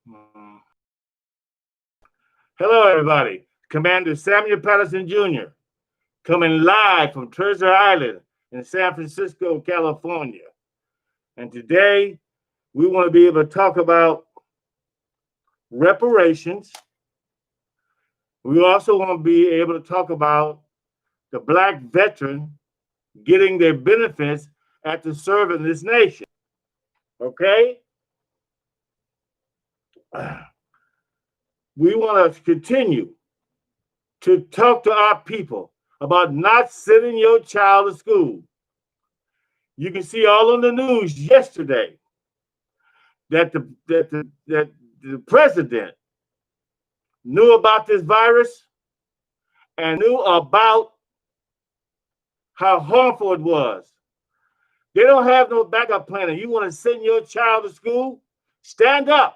Mm. Hello, everybody. Commander Samuel Patterson Jr. coming live from Treasure Island in San Francisco, California. And today, we want to be able to talk about reparations. We also want to be able to talk about the Black veteran getting their benefits after serving this nation. Okay? We want to continue to talk to our people about not sending your child to school. You can see all on the news yesterday that the president knew about this virus and knew about how harmful it was. They don't have no backup plan. You want to send your child to school? Stand up.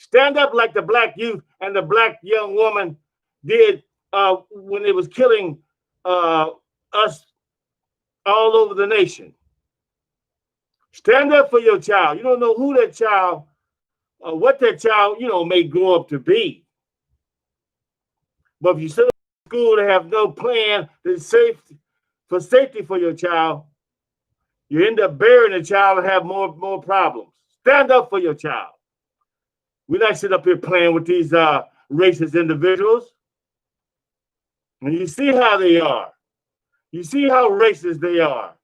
Stand up like the Black youth and the Black young woman did when it was killing us all over the nation. Stand up for your child. You don't know who that child, what that child, may grow up to be. But if you send them to school to have no plan for safety for your child, you end up burying the child and have more problems. Stand up for your child. We're not sitting up here playing with these racist individuals. And you see how they are. You see how racist they are.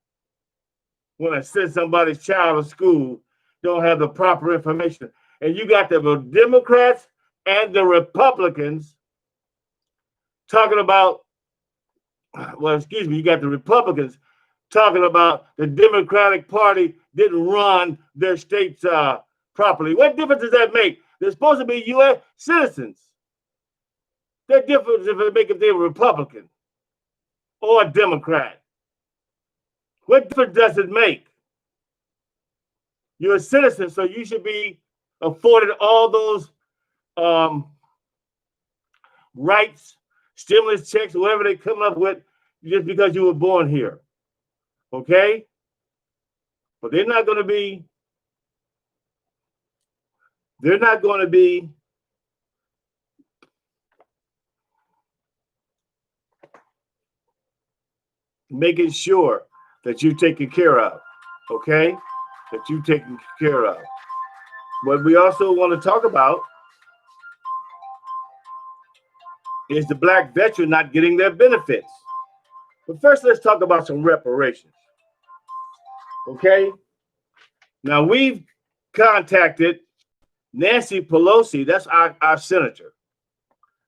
When I send somebody's child to school, don't have the proper information. And you got the Democrats and the Republicans talking about, you got the Republicans talking about the Democratic Party didn't run their states properly. What difference does that make? They're supposed to be U.S. citizens. What difference if it make if they were Republican or a Democrat? What difference does it make? You're a citizen, so you should be afforded all those rights, stimulus checks, whatever they come up with, just because you were born here. Okay? But they're not going to be making sure that you're taken care of. Okay? That you're taken care of. What we also want to talk about is the Black veteran not getting their benefits. But first, let's talk about some reparations. Okay? Now, we've contacted Nancy Pelosi. That's our senator.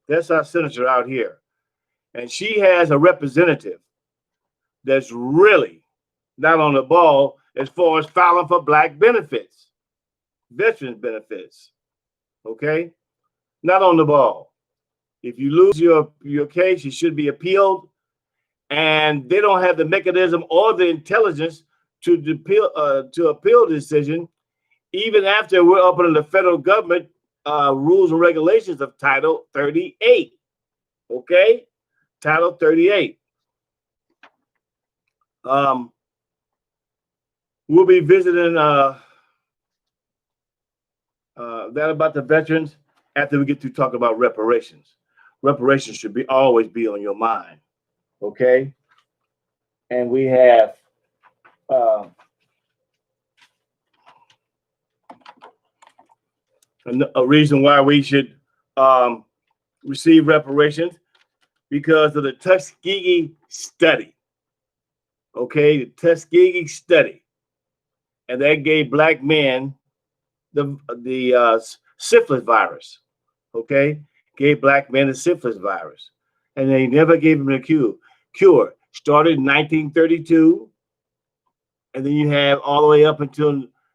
That's our senator out here. And she has a representative that's really not on the ball as far as filing for Black benefits, veterans benefits. Okay? Not on the ball. If you lose your case, you should be appealed. And they don't have the mechanism or the intelligence to appeal the decision, even after we're up under the federal government rules and regulations of Title 38. Okay? Title 38. We'll be visiting that about the veterans after we get to talk about reparations. Reparations should always be on your mind. Okay? And we have a reason why we should receive reparations because of the Tuskegee study. Okay, the Tuskegee study, and that gave Black men the syphilis virus. Okay, gave Black men the syphilis virus, and they never gave them a cure. Started in 1932, and then you have all the way up until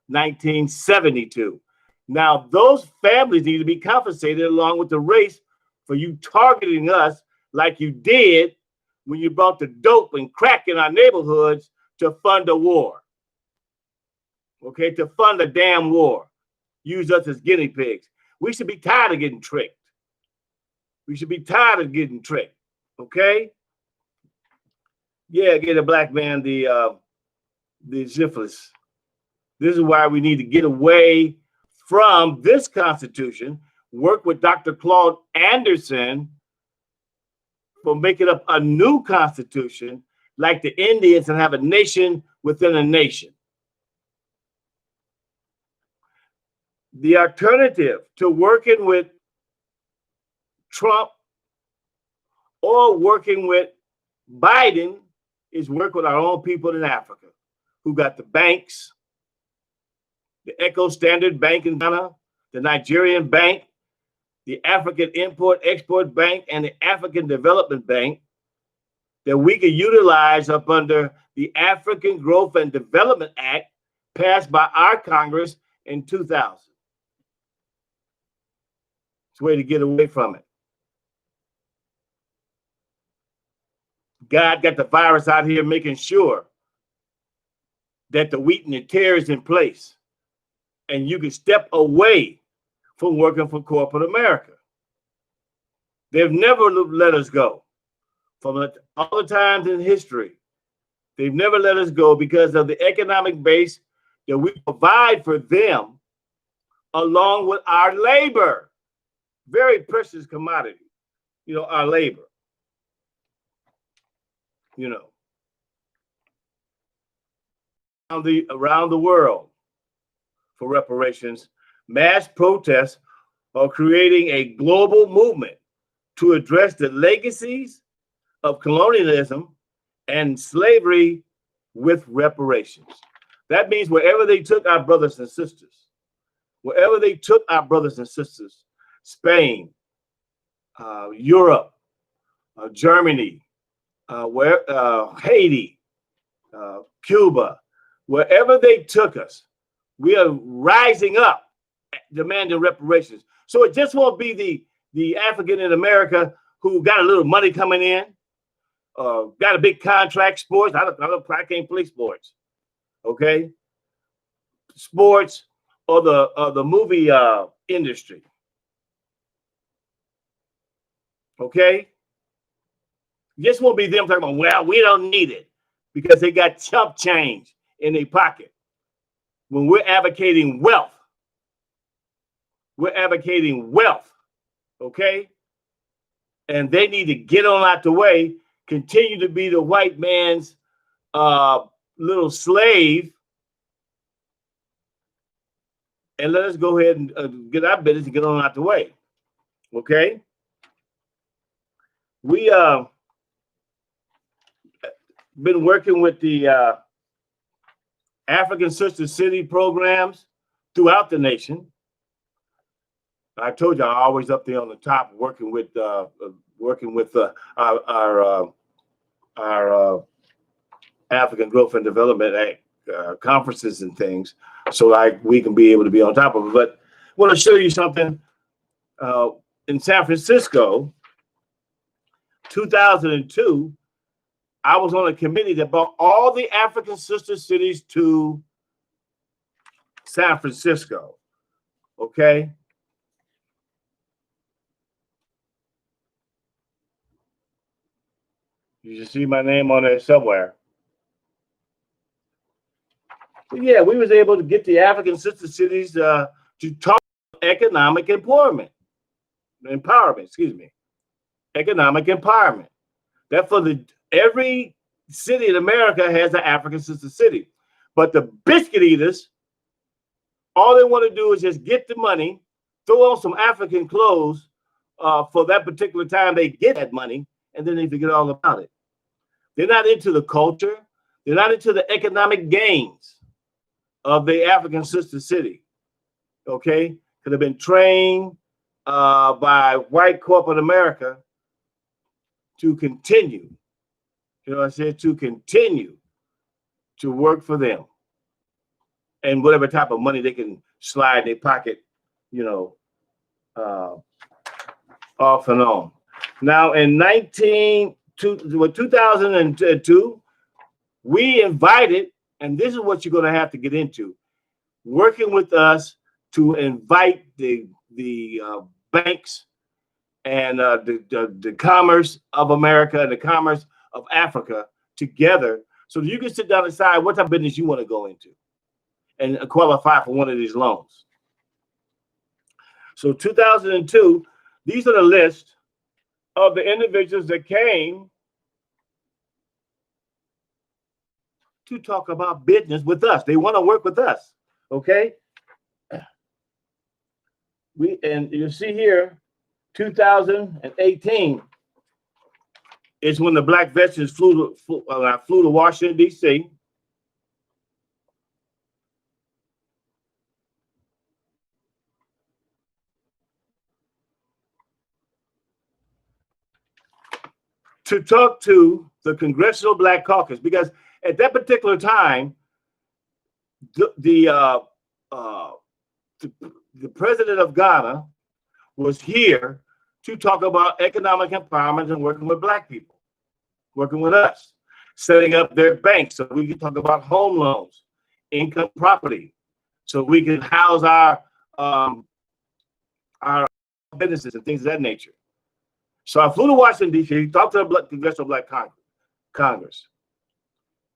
1972. Now, those families need to be compensated along with the race for you targeting us like you did when you brought the dope and crack in our neighborhoods to fund a war. Okay, to fund a damn war. Use us as guinea pigs. We should be tired of getting tricked. We should be tired of getting tricked. Okay? Yeah, get a Black man the syphilis. This is why we need to get away from this Constitution, work with Dr. Claude Anderson for making up a new Constitution like the Indians and have a nation within a nation. The alternative to working with Trump or working with Biden is work with our own people in Africa who got the banks, the Echo Standard Bank in Ghana, the Nigerian Bank, the African Import-Export Bank, and the African Development Bank that we could utilize up under the African Growth and Development Act passed by our Congress in 2000. It's a way to get away from it. God got the virus out here making sure that the wheat and the tear is in place and you can step away from working for corporate America. They've never let us go. From all the times in history, they've never let us go because of the economic base that we provide for them along with our labor. Very precious commodity, our labor. Around the world for reparations, mass protests are creating a global movement to address the legacies of colonialism and slavery with reparations. That means wherever they took our brothers and sisters, Spain, Europe, Germany, Haiti, Cuba, wherever they took us, we are rising up demanding reparations. So it just won't be the African in America who got a little money coming in, got a big contract, sports. I can't play sports, okay? Sports or the movie industry, okay? This won't be them talking about, well, we don't need it because they got chump change in their pocket. When we're advocating wealth, okay? And they need to get on out the way, continue to be the white man's little slave, and let us go ahead and get our business and get on out the way, okay? We been working with the African Sister City programs throughout the nation. I told you I'm always up there on the top, working with our African Growth and Development Act conferences and things, so we can be able to be on top of it. But I want to show you something. In San Francisco, 2002, I was on a committee that brought all the African sister cities to San Francisco. Okay. You should see my name on there somewhere. But yeah, we was able to get the African sister cities to talk economic empowerment. Economic empowerment. That every city in America has an African sister city. But the biscuit eaters, all they want to do is just get the money, throw on some African clothes for that particular time they get that money, and then they forget all about it. They're not into the culture. They're not into the economic gains of the African sister city. Okay? Because they've been trained by white corporate America to continue, to continue to work for them. And whatever type of money they can slide in their pocket, off and on. Now, in 2002, we invited, and this is what you're going to have to get into, working with us to invite the banks and the commerce of America and the commerce of Africa together so that you can sit down and decide what type of business you want to go into and qualify for one of these loans. So 2002, these are the list of the individuals that came to talk about business with us. They want to work with us. Okay. And you see here, 2018 is when the black veterans flew to Washington, D.C. to talk to the Congressional Black Caucus, because at that particular time, the president of Ghana was here to talk about economic empowerment and working with black people, working with us, setting up their banks so we can talk about home loans, income property, so we can house our businesses and things of that nature. So I flew to Washington, D.C., talked to the Congressional Black Congress,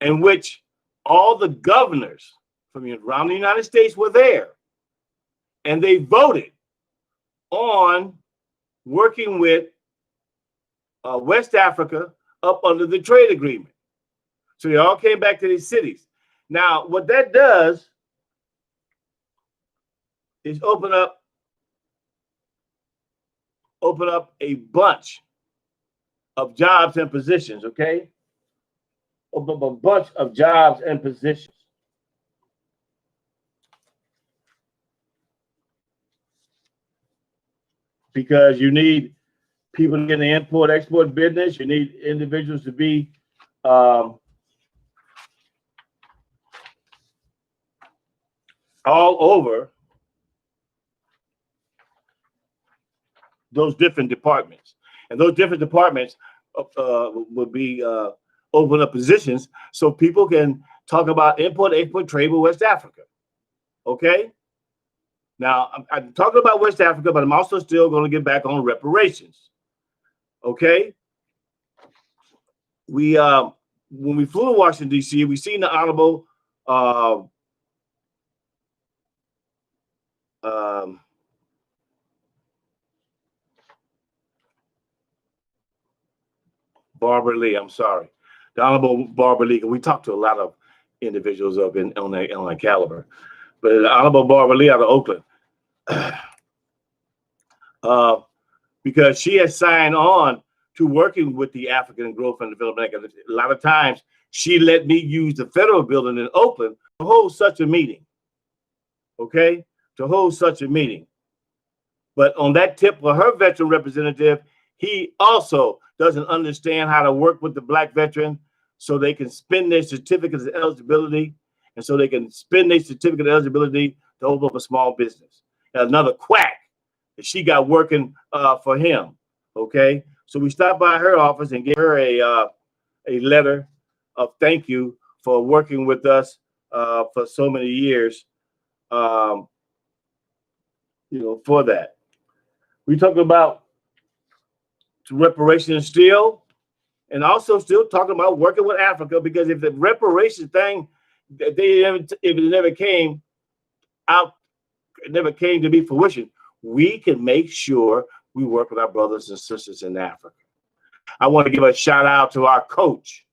in which all the governors from around the United States were there. And they voted on working with West Africa up under the trade agreement. So they all came back to these cities. Now, what that does is open up a bunch of jobs and positions, okay? Open up a bunch of jobs and positions. Because you need people to get in the import-export business. You need individuals to be all over those different departments. And those different departments will be open up positions so people can talk about import-export trade with West Africa. Okay? Now, I'm talking about West Africa, but I'm also still going to get back on reparations. Okay? We when we flew to Washington, D.C., we seen the Honorable Barbara Lee, I'm sorry. The Honorable Barbara Lee, we talked to a lot of individuals up on that caliber. But the Honorable Barbara Lee out of Oakland, because she has signed on to working with the African Growth and Development Act. A lot of times she let me use the federal building in Oakland to hold such a meeting. Okay? To hold such a meeting. But on that tip for her veteran representative, he also doesn't understand how to work with the black veteran so they can spend their certificates of eligibility, and so they can spend their certificate of eligibility to open up a small business. Another quack that she got working for him. Okay, so we stopped by her office and gave her a letter of thank you for working with us for so many years. For that. We talked about reparations still, and also still talking about working with Africa, because if the reparations thing, if it never came out, it never came to be fruition, we can make sure we work with our brothers and sisters in Africa. I want to give a shout out to our coach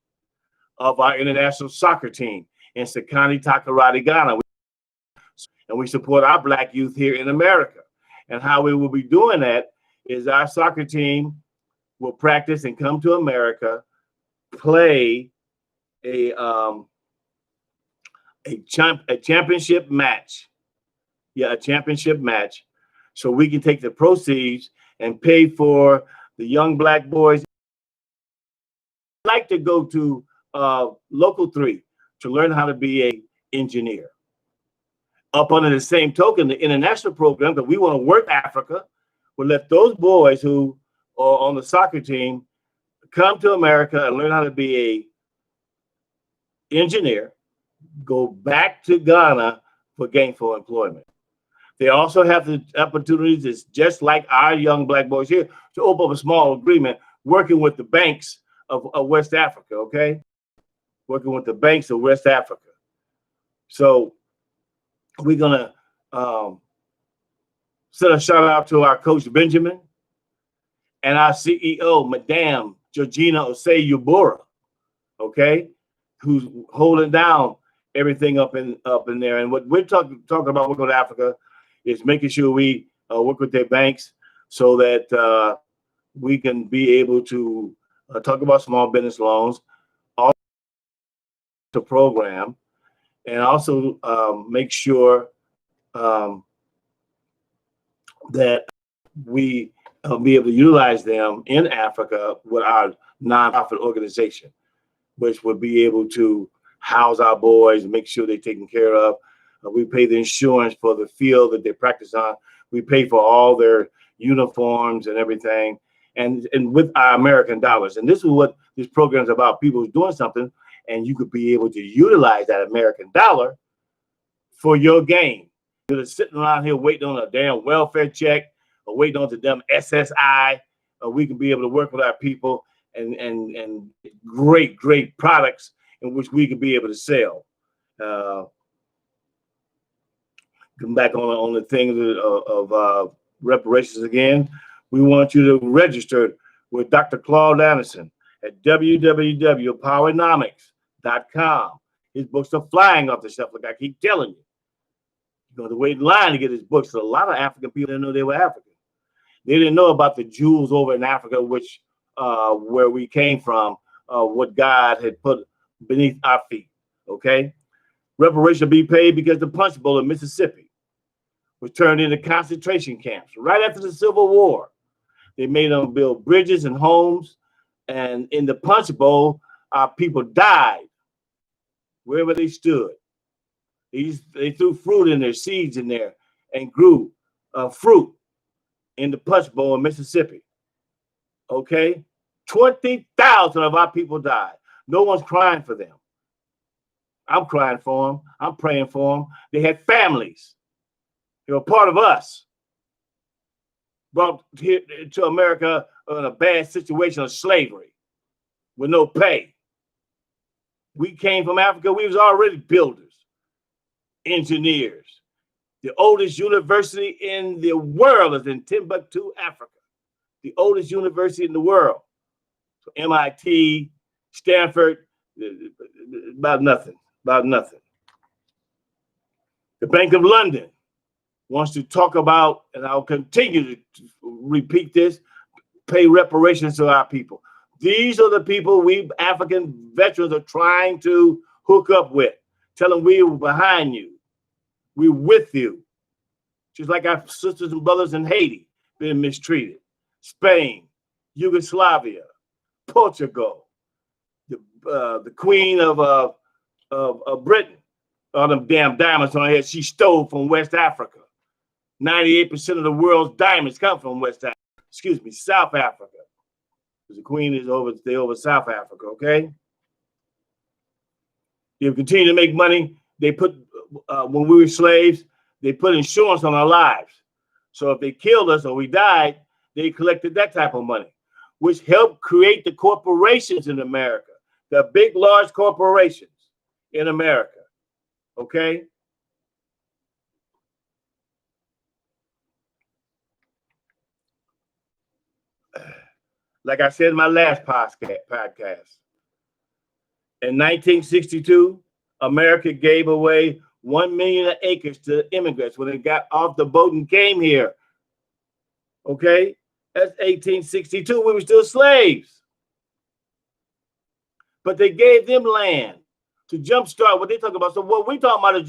of our international soccer team in Sekani Takoradi, Ghana. And we support our black youth here in America. And how we will be doing that is our soccer team will practice and come to America, play a championship match. Yeah, a championship match. So we can take the proceeds and pay for the young black boys. I'd like to go to Local 3 to learn how to be an engineer. Up under the same token, the international program, that we want to work Africa, will let those boys who are on the soccer team come to America and learn how to be an engineer, go back to Ghana for gainful employment. They also have the opportunities, it's just like our young black boys here, to open up a small agreement working with the banks of West Africa, okay? Working with the banks of West Africa. So we're gonna Send a shout out to our coach Benjamin and our CEO, Madame Georgina Osei Yubora, okay, who's holding down everything up in there. And what we're talking about working with Africa is making sure we work with their banks so that we can be able to talk about small business loans, also the program, and also make sure that we be able to utilize them in Africa with our nonprofit organization, which would be able to house our boys, make sure they're taken care of. We pay the insurance for the field that they practice on. We pay for all their uniforms and everything, and with our American dollars. And this is what this program is about: people doing something, and you could be able to utilize that American dollar for your gain. Instead of sitting around here waiting on a damn welfare check or waiting on the damn SSI, we can be able to work with our people and great products in which we could be able to sell. Come back on the thing of reparations again. We want you to register with Dr. Claude Anderson at www.powernomics.com. His books are flying off the shelf, like I keep telling you. You're going to wait in line to get his books. So a lot of African people didn't know they were African. They didn't know about the jewels over in Africa, which where we came from, what God had put beneath our feet. Okay, reparation be paid because the Punch Bowl in Mississippi was turned into concentration camps right after the Civil War. They made them build bridges and homes, and in the Punch Bowl, our people died wherever they stood. They threw fruit in there, seeds in there, and grew fruit in the Punch Bowl in Mississippi. Okay? 20,000 of our people died. No one's crying for them. I'm crying for them. I'm praying for them. They had families. They were part of us. Brought here to America in a bad situation of slavery with no pay. We came from Africa. We was already builders, engineers. The oldest university in the world is in Timbuktu, Africa. The oldest university in the world. So MIT, Stanford, about nothing. The Bank of London wants to talk about, and I'll continue to repeat this, pay reparations to our people. These are the people we African veterans are trying to hook up with. Tell them we were behind you. We're with you. Just like our sisters and brothers in Haiti being mistreated. Spain, Yugoslavia, Portugal, the Queen of Britain, all them damn diamonds on her head she stole from West Africa. 98% of the world's diamonds come from South Africa. Because the Queen is over South Africa, okay? They continue to make money. They put, when we were slaves, they put insurance on our lives. So if they killed us or we died, they collected that type of money, which helped create the corporations in America, the big, large corporations in America, okay? Like I said in my last podcast, in 1962, America gave away 1 million acres to immigrants when they got off the boat and came here. Okay? That's 1862. We were still slaves. But they gave them land to jumpstart what they talk about. So what we talking about is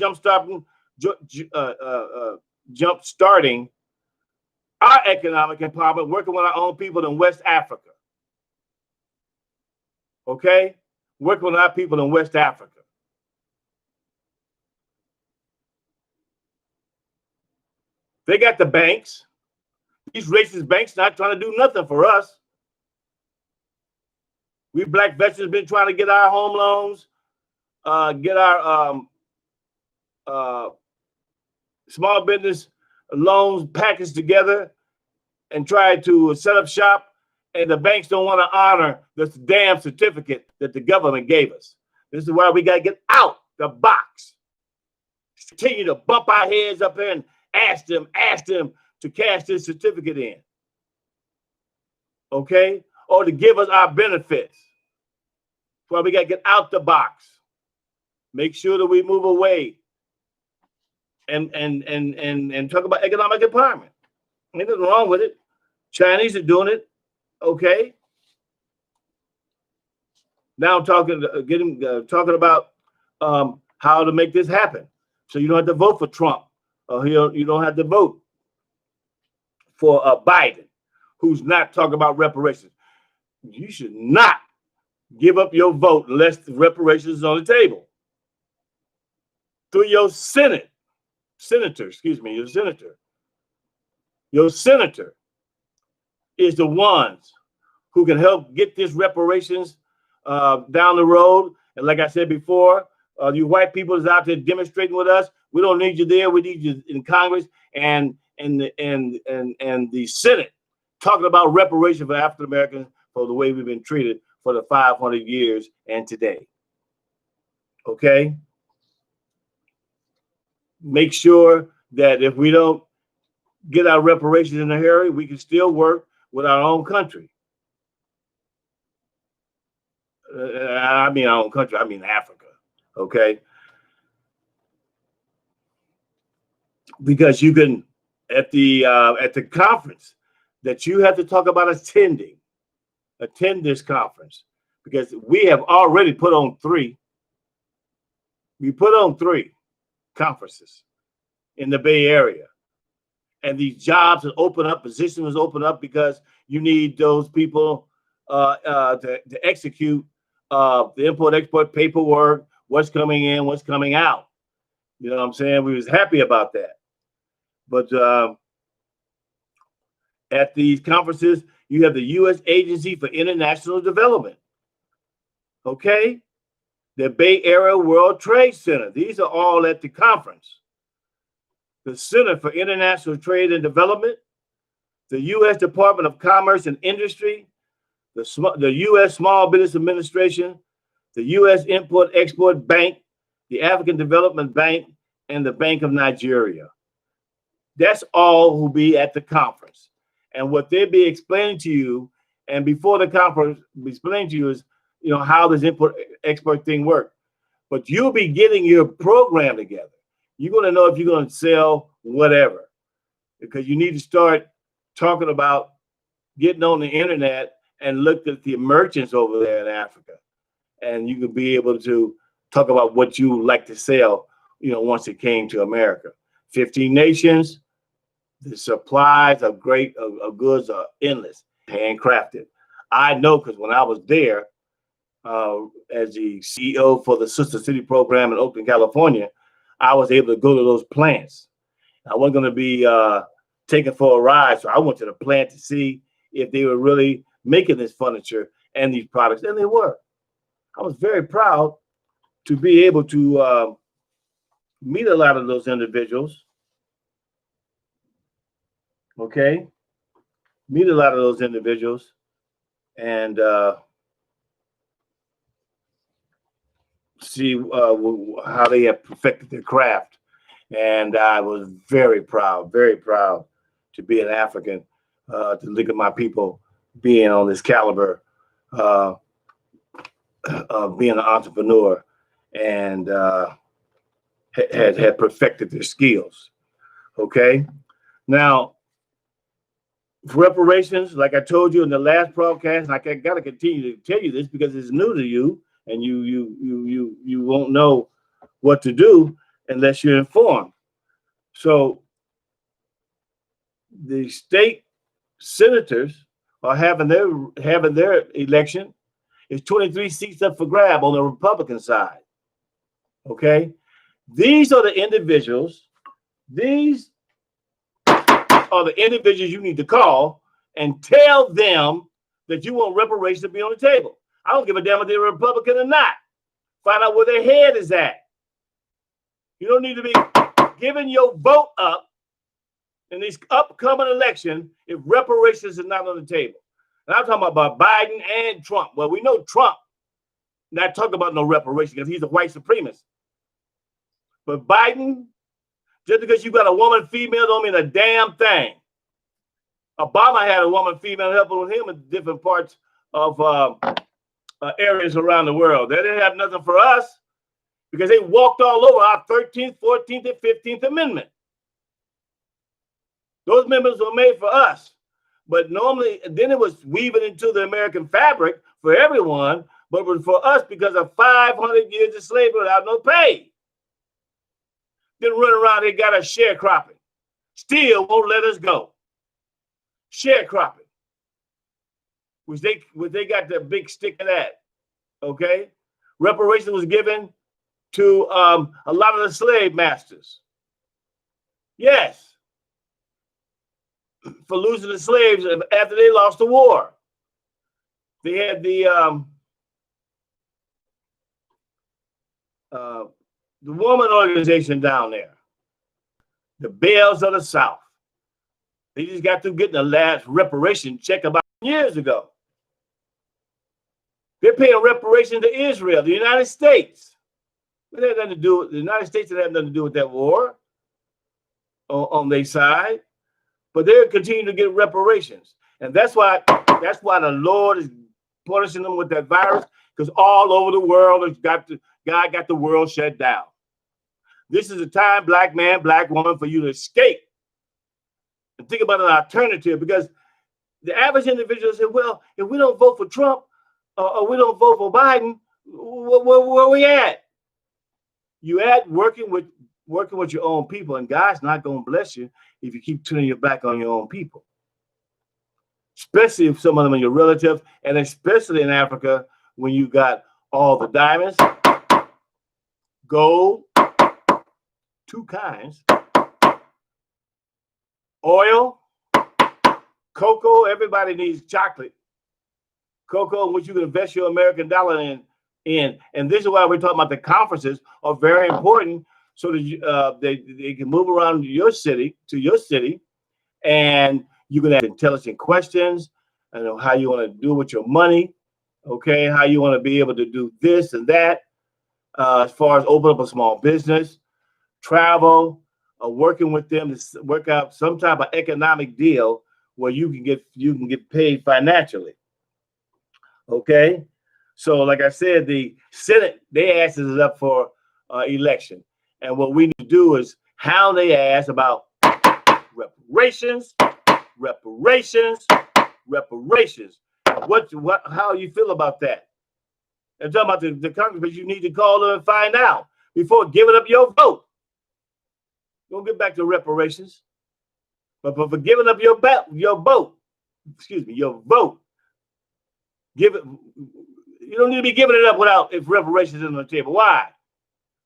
jump-starting our economic empowerment, working with our own people in West Africa. Okay? Working with our people in West Africa. They got the banks. These racist banks not trying to do nothing for us. We black veterans been trying to get our home loans, get our small business loans packaged together and try to set up shop, and the banks don't want to honor this damn certificate that the government gave us. This is why we got to get out the box. Continue to bump our heads up here and ask them to cash this certificate in, okay? Or to give us our benefits. So we got to get out the box. Make sure that we move away and talk about economic empowerment. Ain't nothing wrong with it. Chinese are doing it, okay? Now I'm talking about how to make this happen. So you don't have to vote for Trump. You don't have to vote for Biden, who's not talking about reparations. You should not give up your vote unless the reparations is on the table. Through your senator. Your senator is the ones who can help get this reparations down the road. And like I said before, you white people is out there demonstrating with us. We don't need you there. We need you in Congress and the Senate talking about reparations for African Americans for the way we've been treated for the 500 years and today. Okay? Make sure that if we don't get our reparations in a hurry, we can still work with our own country. I mean our own country, I mean Africa, okay? Because you can, at the conference that you have to talk about attend this conference, because we have already put on 3. We put on 3 conferences in the Bay Area. And these jobs will open up, positions will open up because you need those people to execute the import-export paperwork, what's coming in, what's coming out. You know what I'm saying? We was happy about that. But at these conferences, you have the U.S. Agency for International Development. Okay? The Bay Area World Trade Center. These are all at the conference. The Center for International Trade and Development, the U.S. Department of Commerce and Industry, the U.S. Small Business Administration, the U.S. Import-Export Bank, the African Development Bank, and the Bank of Nigeria. That's all who be at the conference. And what they'll be explaining to you, and before the conference, be explaining to you is, how this import-export thing works. But you'll be getting your program together. You're going to know if you're going to sell whatever, because you need to start talking about getting on the internet and look at the merchants over there in Africa. And you could be able to talk about what you like to sell, once it came to America. 15 nations, the supplies of goods are endless, handcrafted. I know because when I was there as the CEO for the Sister City program in Oakland, California, I was able to go to those plants. I wasn't going to be taken for a ride, so I went to the plant to see if they were really making this furniture and these products, and they were. I was very proud to be able to meet a lot of those individuals. Okay, meet a lot of those individuals, and see how they have perfected their craft. And I was very proud to be an African, to look at my people being on this caliber, of being an entrepreneur, and had perfected their skills. Okay, now reparations, like I told you in the last broadcast, and I got to continue to tell you this because it's new to you, and you won't know what to do unless you're informed. So the state senators are having their election. It's 23 seats up for grab on the Republican side. Okay, these are the individuals. These are the individuals you need to call and tell them that you want reparations to be on the table. I don't give a damn if they're Republican or not. Find out where their head is at. You don't need to be giving your vote up in this upcoming election if reparations is not on the table. And I'm talking about Biden and Trump. Well, we know Trump not talking about no reparations because he's a white supremacist. But Biden, just because you got a woman, female, don't mean a damn thing. Obama had a woman, female helping with him in different parts of areas around the world. They didn't have nothing for us because they walked all over our 13th, 14th, and 15th Amendment. Those amendments were made for us. But normally, then it was weaving into the American fabric for everyone, but it was for us because of 500 years of slavery without no pay. Then run around, they got us sharecropping. Still won't let us go. Sharecropping, which they got the big stick of that. Okay, reparations was given to a lot of the slave masters. Yes, for losing the slaves after they lost the war. They had the woman organization down there, the Bells of the South. They just got through getting the last reparation check about years ago. They're paying reparations to Israel, the United States. It had nothing to do with the United States. It had nothing to do with that war on their side, but they're continuing to get reparations, and that's why the Lord is punishing them with that virus, because all over the world God got the world shut down. This is a time, black man, black woman, for you to escape and think about an alternative, because the average individual said, well, if we don't vote for Trump or we don't vote for Biden, where we at? You at working with your own people, and God's not going to bless you if you keep turning your back on your own people, especially if some of them are your relatives, and especially in Africa when you got all the diamonds, gold, two kinds, oil, cocoa. Everybody needs chocolate. Cocoa, which you can invest your American dollar in. And this is why we're talking about the conferences are very important, so that they can move around to your city, and you can ask intelligent questions and how you want to do with your money, okay, how you want to be able to do this and that, as far as open up a small business, travel, working with them to work out some type of economic deal where you can get paid financially. Okay, so like I said, the Senate, they asked us up for election, and what we need to do is how they ask about reparations. How you feel about that? I'm talking about the Congress, but you need to call them and find out before giving up your vote. Don't get back to reparations, but for giving up your vote, give it. You don't need to be giving it up if reparations is on the table. Why?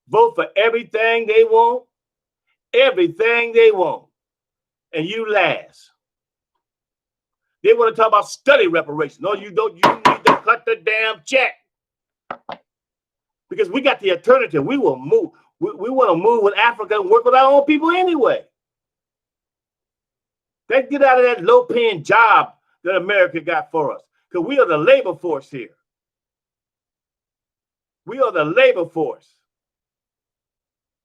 Vote for everything they want, and you last. They want to talk about study reparations. No, you don't. You need to cut the damn check, because we got the alternative. We will move. We want to move with Africa and work with our own people anyway. Let's get out of that low-paying job that America got for us, because we are the labor force here. We are the labor force.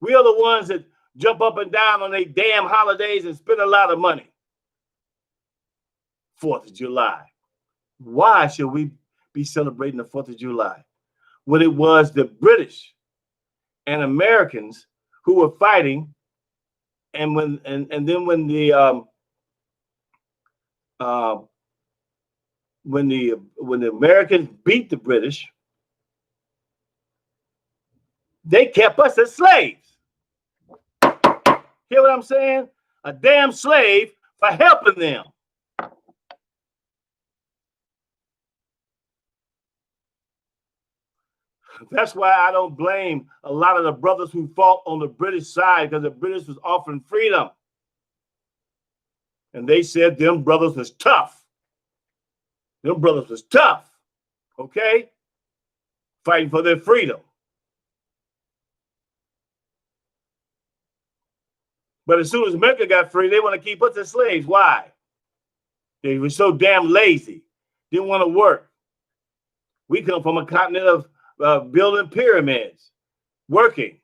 We are the ones that jump up and down on their damn holidays and spend a lot of money. 4th of July. Why should we be celebrating the 4th of July when it was the British and Americans who were fighting, and then when the Americans beat the British, they kept us as slaves. Hear what I'm saying? A damn slave for helping them. That's why I don't blame a lot of the brothers who fought on the British side, because the British was offering freedom. And they said them brothers was tough. Okay? Fighting for their freedom. But as soon as America got free, they want to keep us as slaves. Why? They were so damn lazy. Didn't want to work. We come from a continent of building pyramids, working,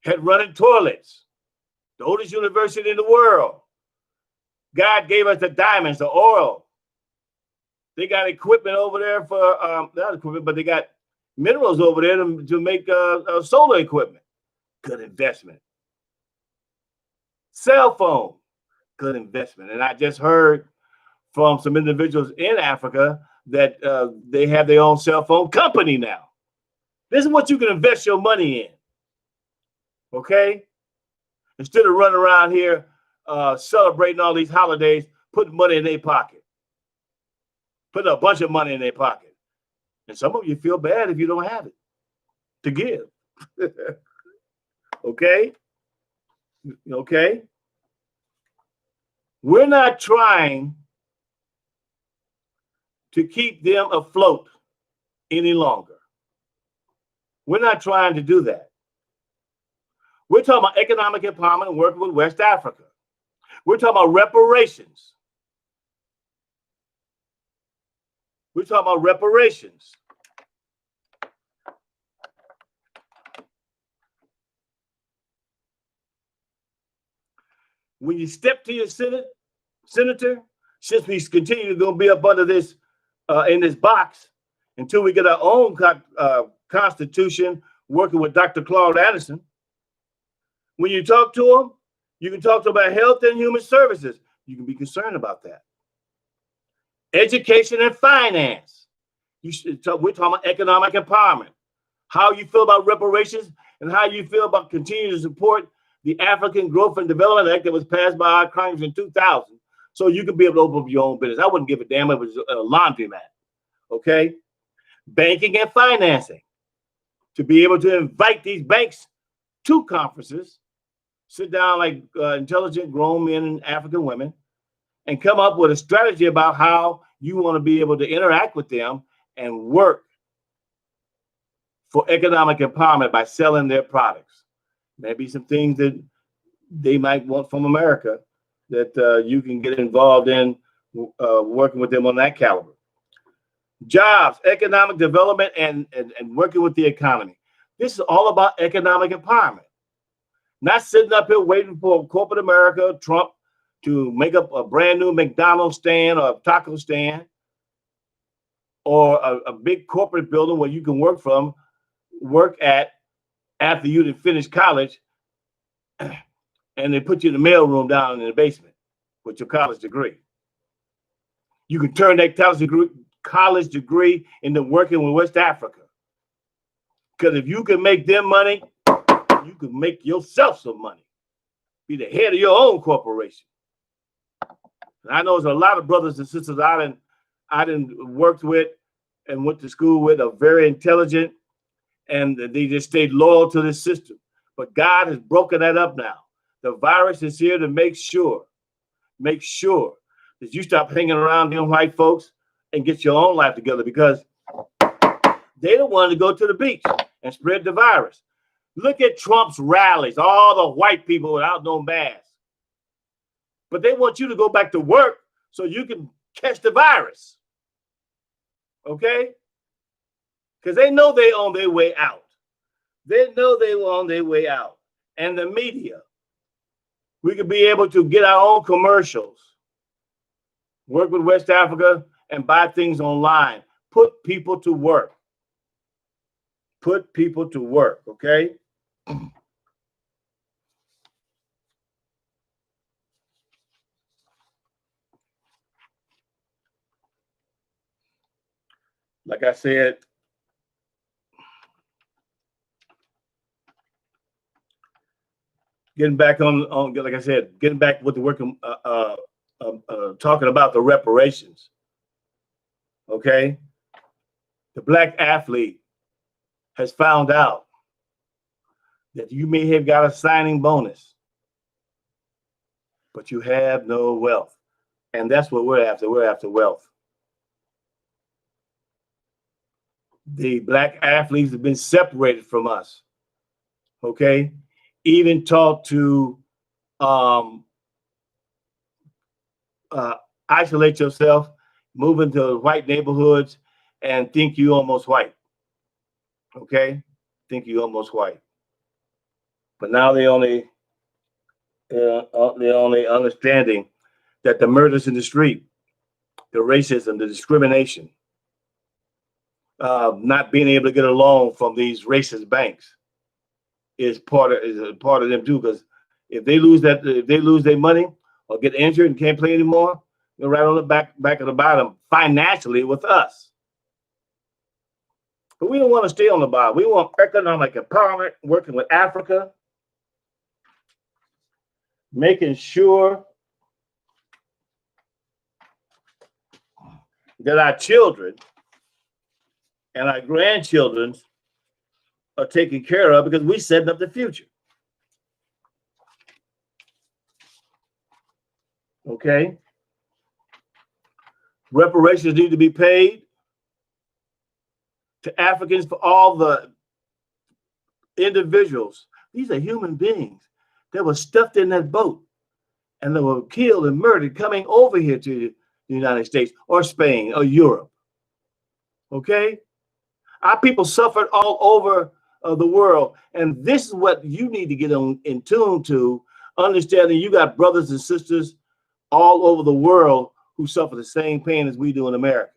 had running toilets, the oldest university in the world. God gave us the diamonds, the oil. They got equipment over there for not equipment, but they got minerals over there to make solar equipment. Good investment. Cell phone, good investment. And I just heard from some individuals in Africa that they have their own cell phone company now. This is what you can invest your money in. Okay? Instead of running around here celebrating all these holidays, putting money in their pocket, putting a bunch of money in their pocket. And some of you feel bad if you don't have it to give. Okay? Okay? We're not trying to keep them afloat any longer. We're not trying to do that. We're talking about economic empowerment and working with West Africa. We're talking about reparations. We're talking about reparations. When you step to your senator, since we continue to be up under this in this box until we get our own constitution, working with Dr. Claude Anderson. When you talk to them, you can talk to them about health and human services. You can be concerned about that. Education and finance. We're talking about economic empowerment. How you feel about reparations and how you feel about continuing to support the African Growth and Development Act that was passed by our Congress in 2000. So you can be able to open up your own business. I wouldn't give a damn if it was a laundromat. Okay? Banking and financing. To be able to invite these banks to conferences, sit down like intelligent grown men and African women, and come up with a strategy about how you want to be able to interact with them and work for economic empowerment by selling their products. Maybe some things that they might want from America that you can get involved in working with them on that caliber. Jobs, economic development, and working with the economy. This is all about economic empowerment. Not sitting up here waiting for corporate America, Trump, to make up a brand new McDonald's stand or a taco stand or a big corporate building where you can work at after you finish college, and they put you in the mailroom down in the basement with your college degree. You can turn that college degree into working with West Africa. Because if you can make them money, you can make yourself some money. Be the head of your own corporation. And I know there's a lot of brothers and sisters I done worked with and went to school with are very intelligent, and they just stayed loyal to this system. But God has broken that up now. The virus is here to make sure that you stop hanging around them white folks and get your own life together, because they don't want to go to the beach and spread the virus. Look at Trump's rallies, all the white people without no mask. But they want you to go back to work so you can catch the virus. Okay? Because they know they're on their way out. They know they were on their way out. And the media, we could be able to get our own commercials, work with West Africa, and buy things online. Put people to work. Put people to work, okay? Like I said, getting back on like I said, getting back with the working, talking about the reparations. Okay, the black athlete has found out that you may have got a signing bonus, but you have no wealth, and that's what we're after. We're after wealth. The black athletes have been separated from us. Okay, even taught to isolate yourself, move into white neighborhoods, and think you almost white. Okay, think you almost white. But now they only understanding that the murders in the street, the racism, the discrimination, not being able to get a loan from these racist banks is a part of them too. Because if they lose their money or get injured and can't play anymore, they're right on the back of the bottom financially with us. But we don't want to stay on the bottom. We want economic empowerment, working with Africa, making sure that our children and our grandchildren are taken care of, because we're setting up the future. Okay? Reparations need to be paid to Africans for all the individuals. These are human beings that were stuffed in that boat and they were killed and murdered coming over here to the United States or Spain or Europe. Okay? Our people suffered all over the world. And this is what you need to get in tune to, understanding you got brothers and sisters all over the world who suffer the same pain as we do in America.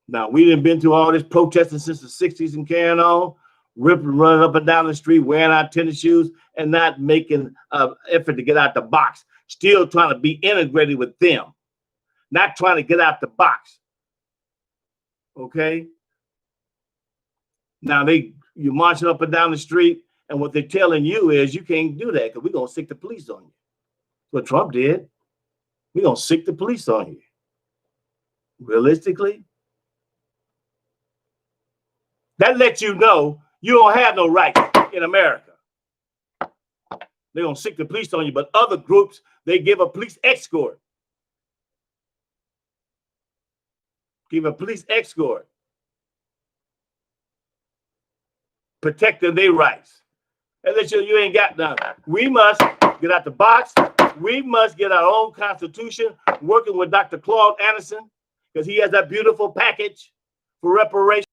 Now, we done been through all this protesting since the 60s and carrying on, running up and down the street, wearing our tennis shoes and not making an effort to get out the box, still trying to be integrated with them, not trying to get out the box. Okay? Now, you're marching up and down the street, and what they're telling you is you can't do that because we're going to sick the police on you. That's what Trump did. We're going to sick the police on you. Realistically, that lets you know you don't have no rights in America. They're going to sick the police on you, but other groups, they give a police escort. Give a police escort. Protecting their rights. And let you ain't got none. We must get out the box. We must get our own constitution, working with Dr. Claude Anderson, because he has that beautiful package for reparations.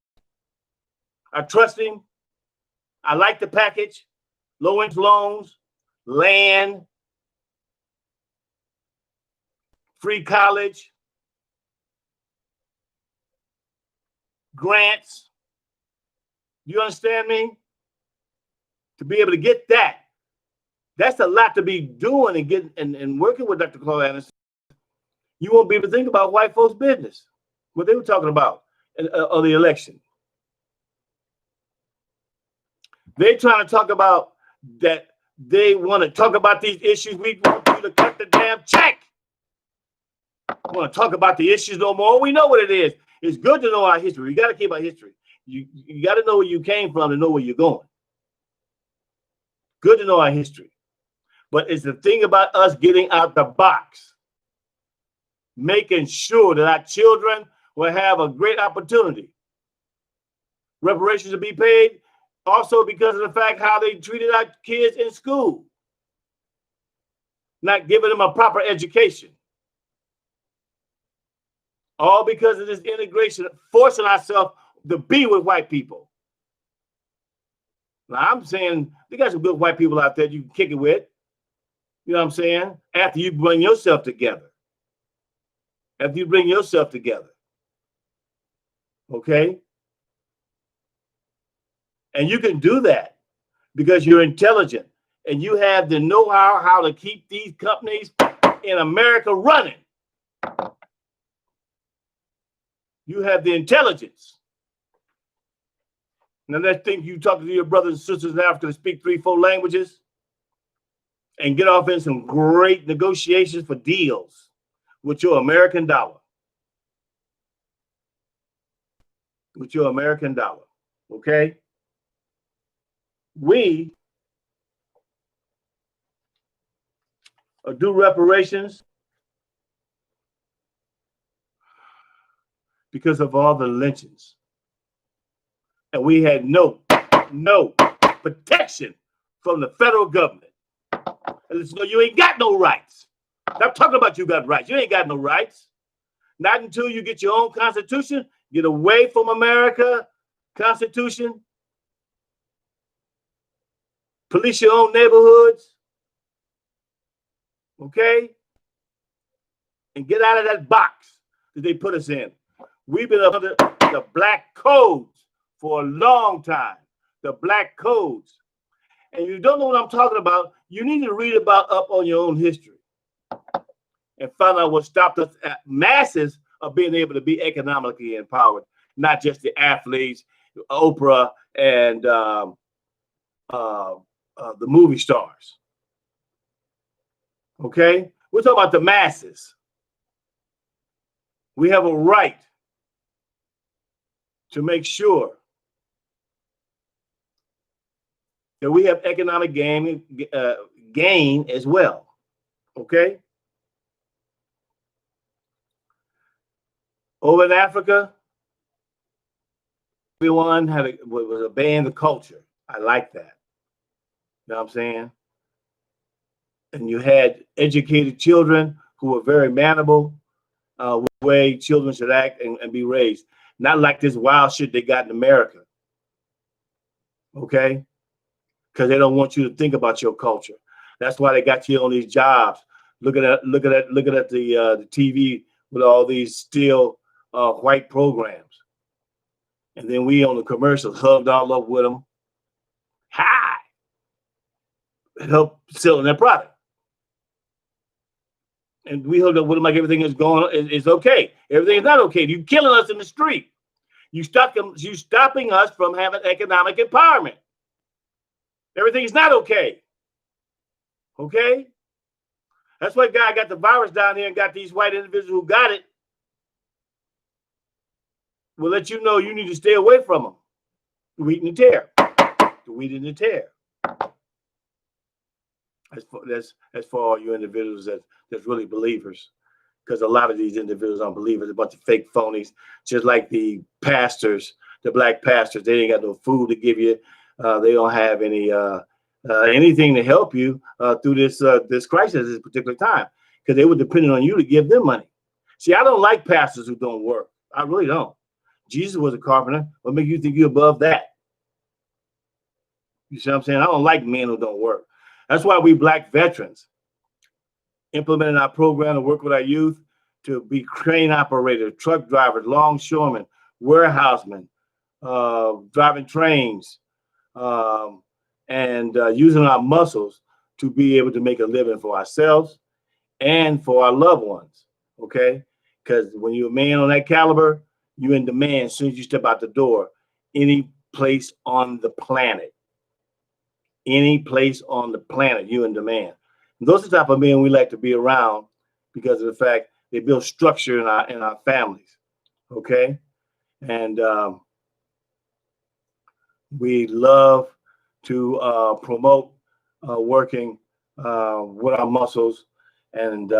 I trust him. I like the package. Low-interest loans, land, free college, grants. You understand me? To be able to get that, that's a lot to be doing and getting and working with Dr. Claude Anderson. You won't be able to think about white folks' business, what they were talking about on the election. They're trying to talk about that they want to talk about these issues. We want you to cut the damn check. We want to talk about the issues no more. We know what it is. It's good to know our history. We got to keep our history. You got to know where you came from to know where you're going. Good to know our history. But it's the thing about us getting out the box, making sure that our children will have a great opportunity. Reparations to be paid also because of the fact how they treated our kids in school, not giving them a proper education. All because of this integration, forcing ourselves to be with white people. Now, I'm saying there got some good white people out there you can kick it with. You know what I'm saying? After you bring yourself together. After you bring yourself together. Okay? And you can do that because you're intelligent and you have the know-how how to keep these companies in America running. You have the intelligence. Now let's think you talking to your brothers and sisters in Africa that speak 3-4 languages and get off in some great negotiations for deals with your American dollar. With your American dollar. Okay? We do reparations because of all the lynchings. And we had no protection from the federal government. And listen, you ain't got no rights. I'm talking about you got rights. You ain't got no rights. Not until you get your own constitution, get away from America, constitution, police your own neighborhoods, Okay? And get out of that box that they put us in. We've been under the black codes for a long time. The black codes. And you don't know what I'm talking about, you need to read about up on your own history and find out what stopped us at masses of being able to be economically empowered, not just the athletes, Oprah, and the movie stars. Okay? We're talking about the masses. We have a right to make sure that we have economic gain as well. Okay? Over in Africa, everyone was obeying the culture. I like that. You know what I'm saying? And you had educated children who were very manable, the way children should act and be raised. Not like this wild shit they got in America. Okay? Because they don't want you to think about your culture. That's why they got you on these jobs, looking at the TV with all these still white programs. And then we on the commercials hugged all up with them. Hi! Help selling their product. And we hugged up with them like everything is okay. Everything is not okay. You're killing us in the street. You stopping us from having economic empowerment. Everything is not okay. Okay? That's why God got the virus down here and got these white individuals who got it. Will let you know you need to stay away from them. The wheat and the tear. The wheat and the tear. That's for all you individuals that's really believers. Because a lot of these individuals aren't believers, a bunch of fake phonies, just like the pastors, the black pastors. They ain't got no food to give you. They don't have any anything to help you through this crisis at this particular time, because they were depending on you to give them money. See, I don't like pastors who don't work. I really don't. Jesus was a carpenter. What makes you think you're above that? You see what I'm saying? I don't like men who don't work. That's why we black veterans implementing our program to work with our youth to be crane operators, truck drivers, longshoremen, warehousemen, driving trains, and using our muscles to be able to make a living for ourselves and for our loved ones. Okay? Because when you're a man on that caliber, you're in demand as soon as you step out the door, any place on the planet. Any place on the planet, you're in demand. And those are the type of men we like to be around because of the fact they build structure in our families. Okay? And we love to promote working with our muscles and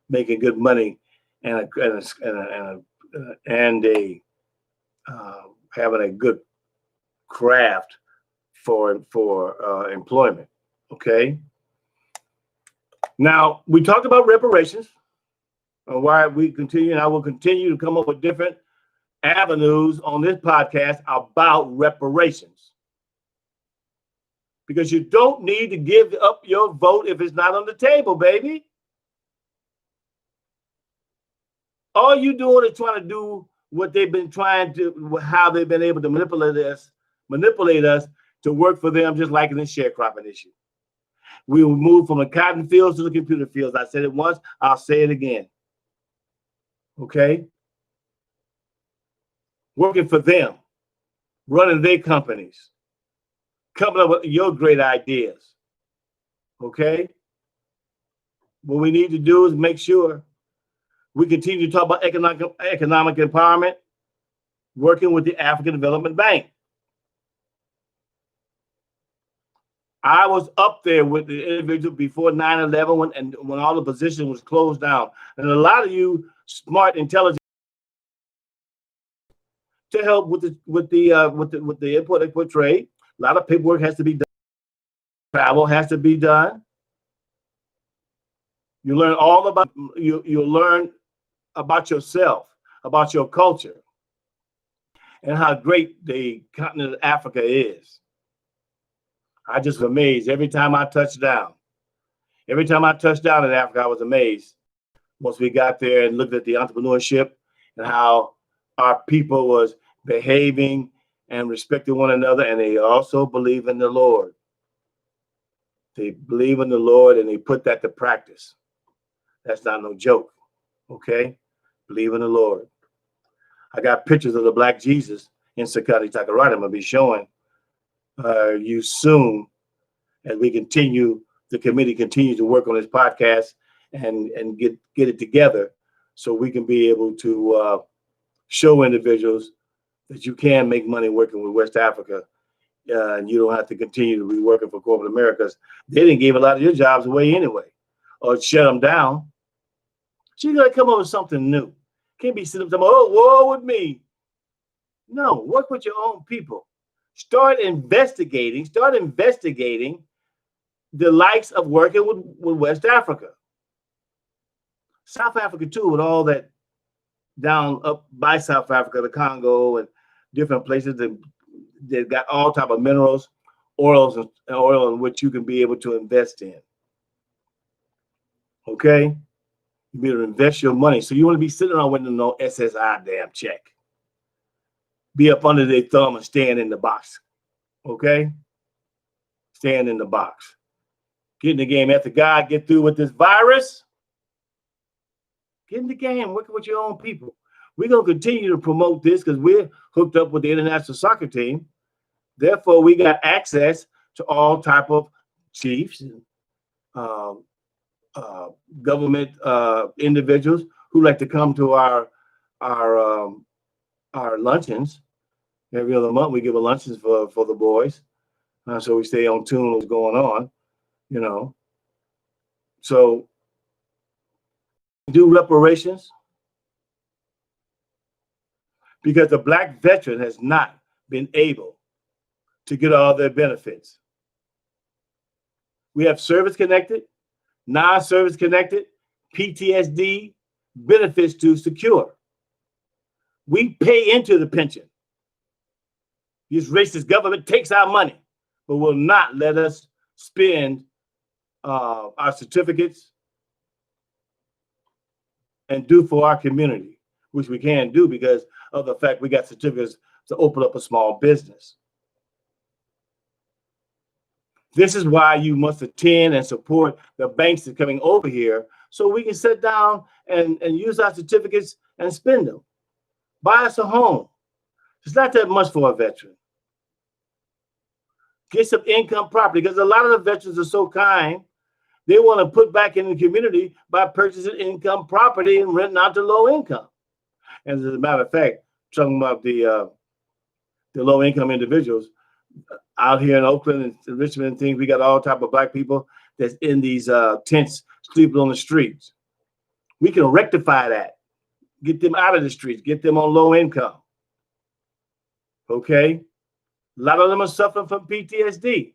making good money and having a good craft for employment. Okay. Now we talked about reparations and why we continue, and I will continue to come up with different avenues on this podcast about reparations, because you don't need to give up your vote if it's not on the table, baby. All you doing is trying to do what they've been trying to, how they've been able to manipulate us to work for them, just like in the sharecropping issue. We will move from the cotton fields to the computer fields. I said it once, I'll say it again. Okay? Working for them, running their companies, coming up with your great ideas. Okay? What we need to do is make sure we continue to talk about economic empowerment, working with the African Development Bank. I was up there with the individual before 9/11 when all the positions was closed down. And a lot of you smart, intelligent, to help with the import-export trade. A lot of paperwork has to be done. Travel has to be done. You learn all about you learn about yourself, about your culture, and how great the continent of Africa is. I just amazed every time I touch down. Every time I touched down in Africa, I was amazed. Once we got there and looked at the entrepreneurship and how our people was behaving and respecting one another, and they also believe in the Lord. They believe in the Lord and they put that to practice. That's not no joke. Okay? Believe in the Lord. I got pictures of the Black Jesus in Sakati Takarada. I'm going to be showing you soon as we continue, the committee continues to work on this podcast and get it together so we can be able to show individuals that you can make money working with West Africa, and you don't have to continue to be working for corporate Americas. They didn't give a lot of your jobs away anyway, or shut them down. So you got to come up with something new. Can't be sitting up saying, "Oh, war with me." No, work with your own people. Start investigating the likes of working with West Africa. South Africa too, with all that down up by South Africa, the Congo and different places that they've got all type of minerals, oil in which you can be able to invest in. Okay? You be able to invest your money. So you want to be sitting around with no SSI damn check. Be up under their thumb and stand in the box. Okay? Stand in the box. Get in the game. After God get through with this virus, get in the game, working with your own people. We're going to continue to promote this because we're hooked up with the international soccer team. Therefore, we got access to all type of chiefs and government individuals who like to come to our luncheons. Every other month, we give a luncheons for the boys, so we stay on tune with what's going on, you know. So do reparations because the Black veteran has not been able to get all their benefits. We have service connected, non-service connected, PTSD benefits to secure. We pay into the pension. This racist government takes our money, but will not let us spend our certificates and do for our community, which we can do because of the fact we got certificates to open up a small business. This is why you must attend and support the banks that are coming over here so we can sit down and use our certificates and spend them. Buy us a home. It's not that much for a veteran. Get some income property because a lot of the veterans are so kind. They want to put back in the community by purchasing income property and renting out to low income. And as a matter of fact, talking about the low income individuals out here in Oakland and Richmond and things, we got all type of Black people that's in these tents sleeping on the streets. We can rectify that. Get them out of the streets. Get them on low income. Okay? A lot of them are suffering from PTSD.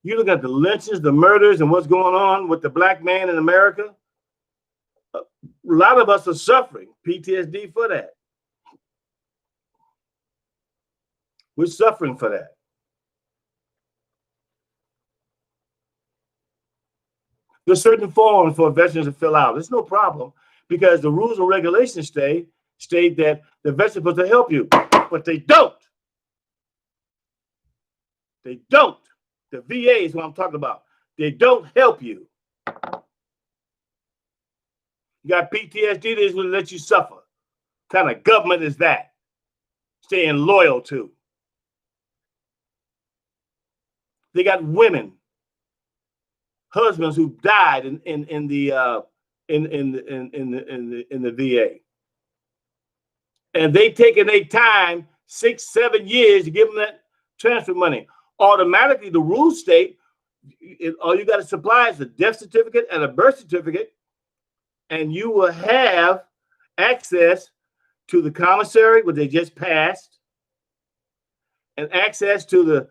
You look at the lynchings, the murders, and what's going on with the Black man in America. A lot of us are suffering PTSD for that. We're suffering for that. There's certain forms for veterans to fill out. It's no problem because the rules and regulations state that the veteran's supposed to help you, but they don't. They don't. The VA is what I'm talking about. They don't help you. You got PTSD, they're just going to let you suffer. What kind of government is that? Staying loyal to. They got women, husbands who died in the VA, and they taking their time 6-7 years to give them that transfer money. Automatically, the rules state all you got to supply is a death certificate and a birth certificate, and you will have access to the commissary, what they just passed, and access to the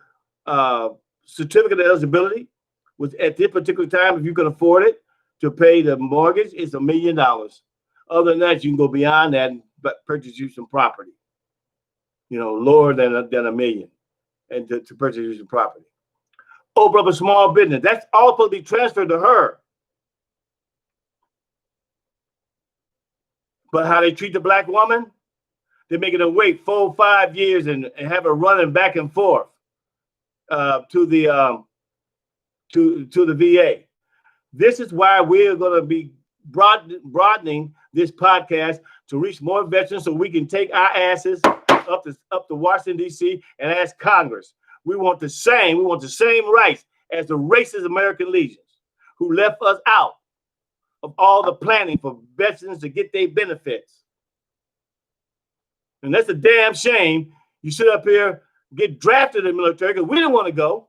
certificate of eligibility, which at this particular time, if you can afford it, to pay the mortgage, it's $1 million. Other than that, you can go beyond that and purchase you some property, lower than $1 million. And to purchase your property. Open up a small business. That's all supposed to be transferred to her. But how they treat the black woman, they're making her wait 4 or 5 years and have her running back and forth to the VA. This is why we're going to be broadening this podcast to reach more veterans, so we can take our asses up to Washington D.C. and ask Congress. We want the same rights as the racist American legions who left us out of all the planning for veterans to get their benefits. And that's a damn shame. You sit up here, get drafted in the military, because we didn't want to go.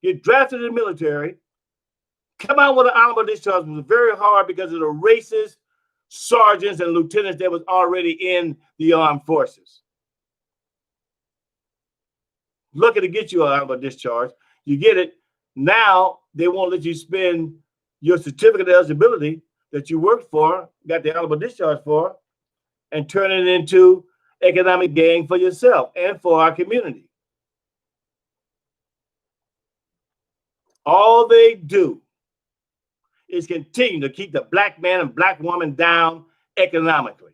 Get drafted in the military, come out with an honorable discharge. It was very hard because of the racist sergeants and lieutenants that was already in the armed forces. Lucky to get you an honorable discharge. You get it. Now they won't let you spend your certificate of eligibility that you worked for, got the honorable discharge for, and turn it into economic gain for yourself and for our community. All they do is continue to keep the black man and black woman down economically.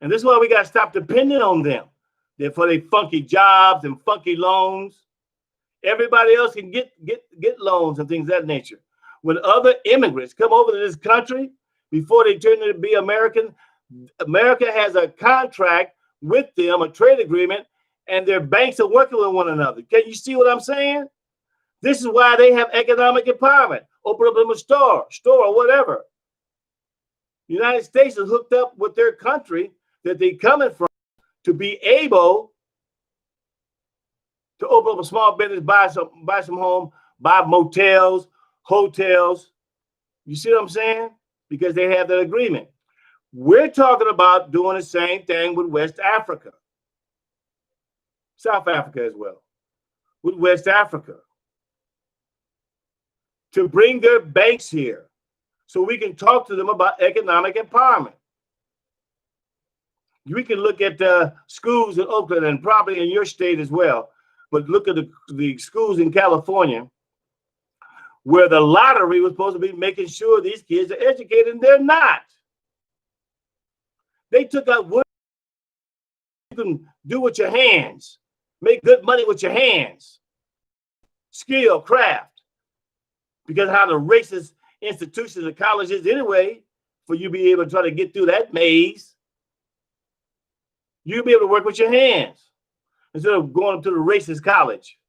And this is why we got to stop depending on them. They're for their funky jobs and funky loans. Everybody else can get loans and things of that nature. When other immigrants come over to this country, before they turn to be American, America has a contract with them, a trade agreement, and their banks are working with one another. Can you see what I'm saying? This is why they have economic empowerment. Open up them a store or whatever. The United States is hooked up with their country that they're coming from to be able to open up a small business, buy some home, buy motels, hotels. You see what I'm saying? Because they have that agreement. We're talking about doing the same thing with West Africa. South Africa as well. With West Africa. To bring their banks here so we can talk to them about economic empowerment. We can look at the schools in Oakland and probably in your state as well, but look at the schools in California where the lottery was supposed to be making sure these kids are educated, and they're not. They took out what you can do with your hands, make good money with your hands, skill, craft. Because how the racist institutions and colleges anyway, for you to be able to try to get through that maze, you'll be able to work with your hands instead of going to the racist college.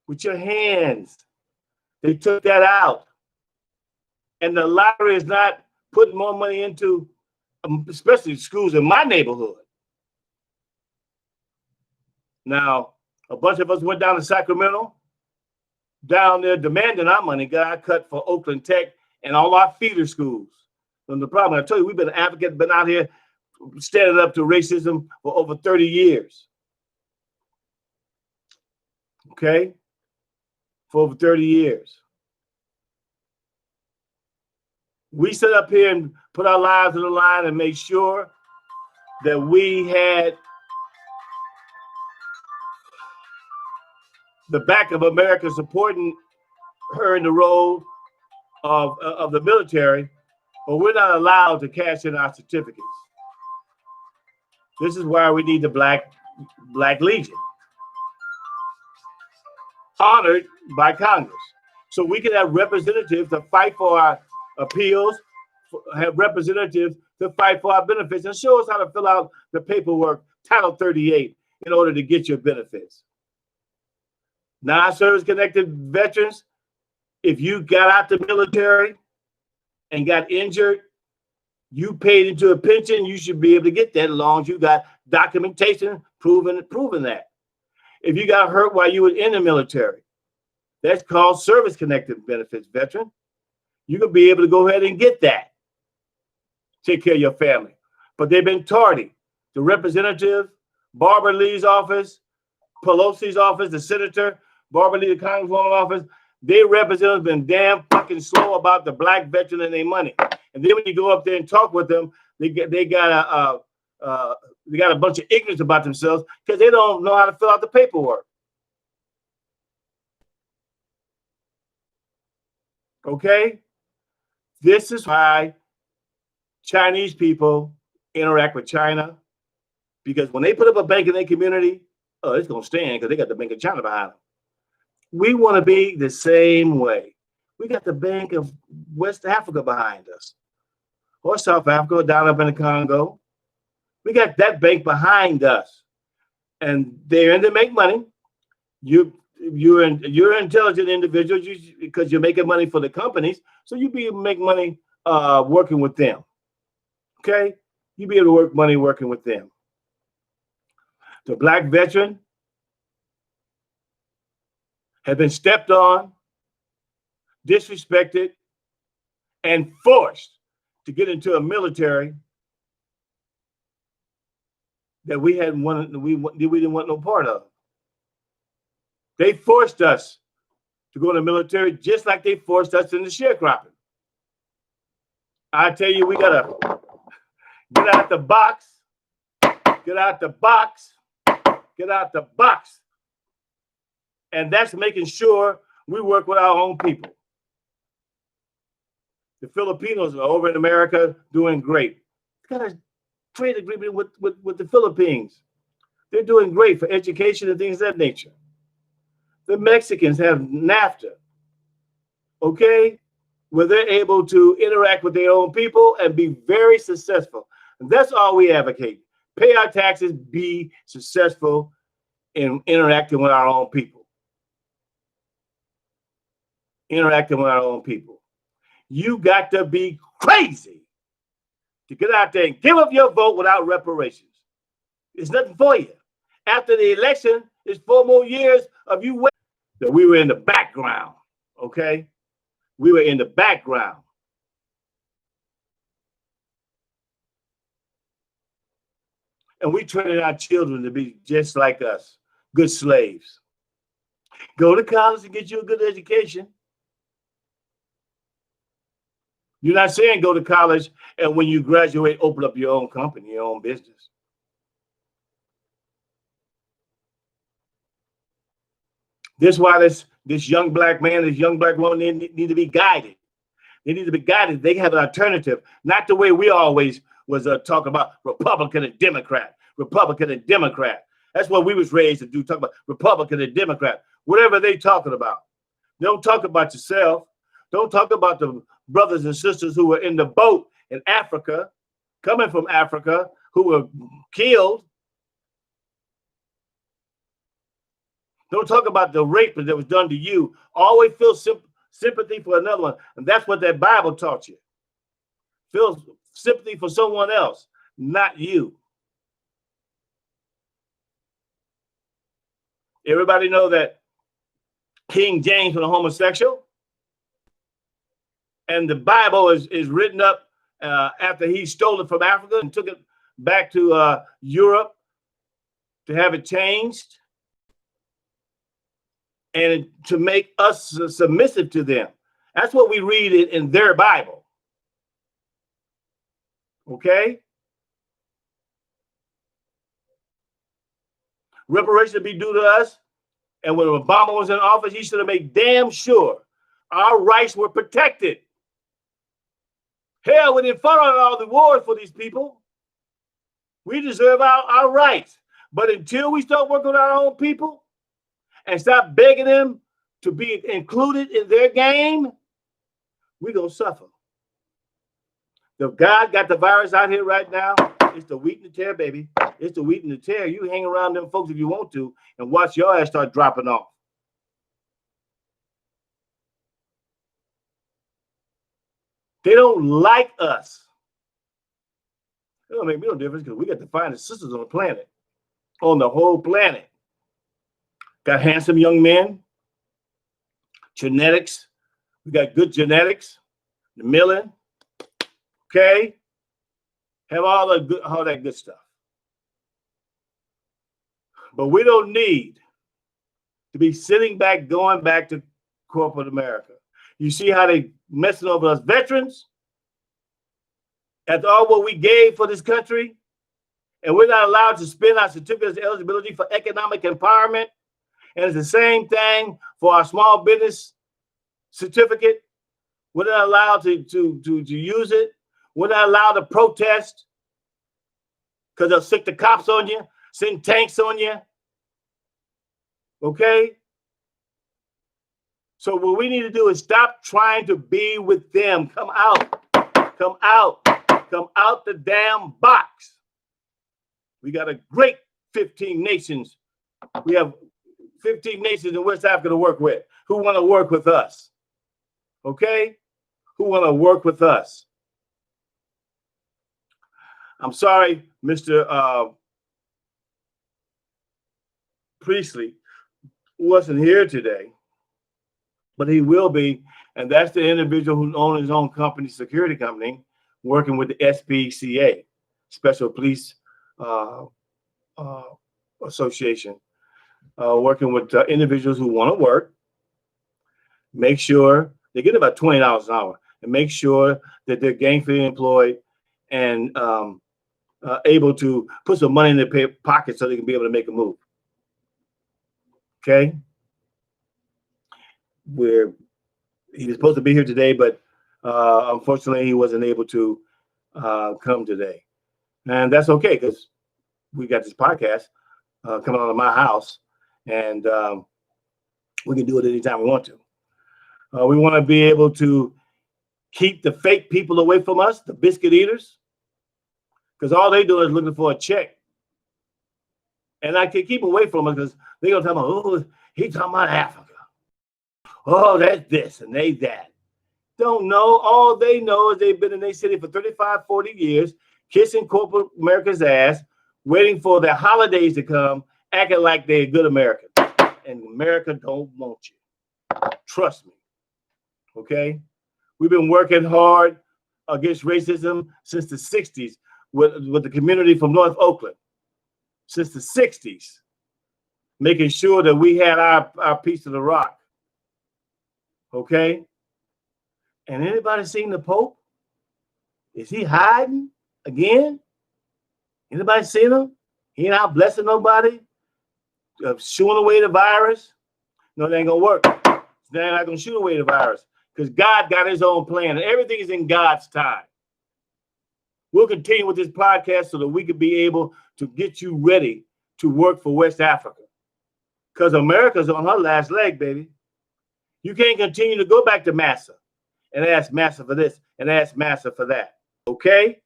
With your hands. They took that out. And the lottery is not putting more money into, especially schools in my neighborhood. Now, a bunch of us went down to Sacramento, down there demanding our money, got our cut for Oakland Tech and all our feeder schools. And the problem, I tell you, we've been advocates, been out here standing up to racism for over 30 years. Okay? For over 30 years. We sit up here and put our lives on the line and make sure that we had the back of America supporting her in the role of the military, but we're not allowed to cash in our certificates. This is why we need the Black Legion, honored by Congress, so we can have representatives to fight for our appeals, have representatives to fight for our benefits, and show us how to fill out the paperwork, Title 38, in order to get your benefits. Non-service connected veterans, if you got out the military and got injured, you paid into a pension, you should be able to get that as long as you got documentation proving that. If you got hurt while you were in the military, that's called service connected benefits, veteran. You could be able to go ahead and get that. Take care of your family. But they've been tardy. The representative, Barbara Lee's office, Pelosi's office, the senator, Barbara Lee, the congresswoman's office, their representatives been damn fucking slow about the black veteran and their money. And then when you go up there and talk with them, they got a bunch of ignorance about themselves because they don't know how to fill out the paperwork. Okay? This is why Chinese people interact with China, because when they put up a bank in their community, oh, it's going to stand because they got the Bank of China behind them. We want to be the same way. We got the Bank of West Africa behind us, or South Africa, down up in the Congo. We got that bank behind us, and they're in to make money. You're an intelligent individual because you're making money for the companies, so you make money working with them. Okay, you be able to work money working with them. The black veteran have been stepped on, disrespected, and forced to get into a military that we didn't want no part of. They forced us to go in the military just like they forced us into sharecropping. I tell you, we gotta get out the box, get out the box, get out the box. And that's making sure we work with our own people. The Filipinos are over in America doing great. Got a trade agreement with the Philippines. They're doing great for education and things of that nature. The Mexicans have NAFTA, okay, where they're able to interact with their own people and be very successful. And that's all we advocate. Pay our taxes, be successful in interacting with our own people. Interacting with our own people. You got to be crazy to get out there and give up your vote without reparations. It's nothing for you. After the election, it's 4 more years of you waiting. That we were in the background, okay? We were in the background. And we trained our children to be just like us, good slaves. Go to college and get you a good education. You're not saying go to college and when you graduate, open up your own company, your own business. This is why this young black man, this young black woman need to be guided. They need to be guided. They have an alternative, not the way we always was talking about Republican and Democrat, Republican and Democrat. That's what we was raised to do, talk about Republican and Democrat, whatever they talking about. Don't talk about yourself. Don't talk about the brothers and sisters who were in the boat in Africa, coming from Africa, who were killed. Don't talk about the rape that was done to you. Always feel sympathy for another one. And that's what that Bible taught you. Feel sympathy for someone else, not you. Everybody know that King James was a homosexual. And the Bible is written up after he stole it from Africa and took it back to Europe to have it changed and to make us submissive to them. That's what we read in their Bible. Okay? Reparation be due to us. And when Obama was in office, he should have made damn sure our rights were protected. Hell, we didn't fought on all the wars for these people. We deserve our rights. But until we start working with our own people and stop begging them to be included in their game, we're going to suffer. The God got the virus out here right now. It's the wheat and the tear, baby. It's the wheat and the tear. You hang around them folks if you want to and watch your ass start dropping off. They don't like us. It don't make me no difference because we got the finest sisters on the planet, on the whole planet. Got handsome young men, genetics. We got good genetics, the milling, okay? Have all that good stuff. But we don't need to be sitting back, going back to corporate America. You see how they messing over us veterans? After all what we gave for this country, and we're not allowed to spend our certificates of eligibility for economic empowerment. And it's the same thing for our small business certificate. We're not allowed to use it. We're not allowed to protest because they'll stick the cops on you, send tanks on you. Okay? So what we need to do is stop trying to be with them. Come out. Come out. Come out the damn box. We got a great 15 nations. We have 15 nations in West Africa to work with. Who want to work with us? Okay? Who want to work with us? I'm sorry, Mr. Priestley wasn't here today, but he will be. And that's the individual who owns his own company, security company, working with the SPCA, Special Police Association, working with individuals who want to work, make sure they get about $20 an hour, and make sure that they're gainfully employed and able to put some money in their pocket so they can be able to make a move. Okay? He was supposed to be here today, but unfortunately he wasn't able to come today. And that's okay, because we got this podcast coming out of my house, and we can do it anytime we want to. We want to be able to keep the fake people away from us, the biscuit eaters, because all they do is looking for a check. And I can keep away from us because they're going to tell me, oh, he's talking about Africa. Oh, that's this and they that. Don't know. All they know is they've been in their city for 35, 40 years, kissing corporate America's ass, waiting for their holidays to come, acting like they're good Americans. And America don't want you. Trust me. Okay? We've been working hard against racism since the 60s with the community from North Oakland. Since the 60s, making sure that we had our piece of the rock. Okay? And anybody seen the Pope? Is he hiding again? Anybody seen him? He ain't out blessing nobody, shooing away the virus. No, that ain't gonna work. They're not gonna shoot away the virus because God got his own plan and everything is in God's time. We'll continue with this podcast so that we can be able to get you ready to work for West Africa. Because America's on her last leg, baby. You can't continue to go back to Massa and ask Massa for this and ask Massa for that. Okay?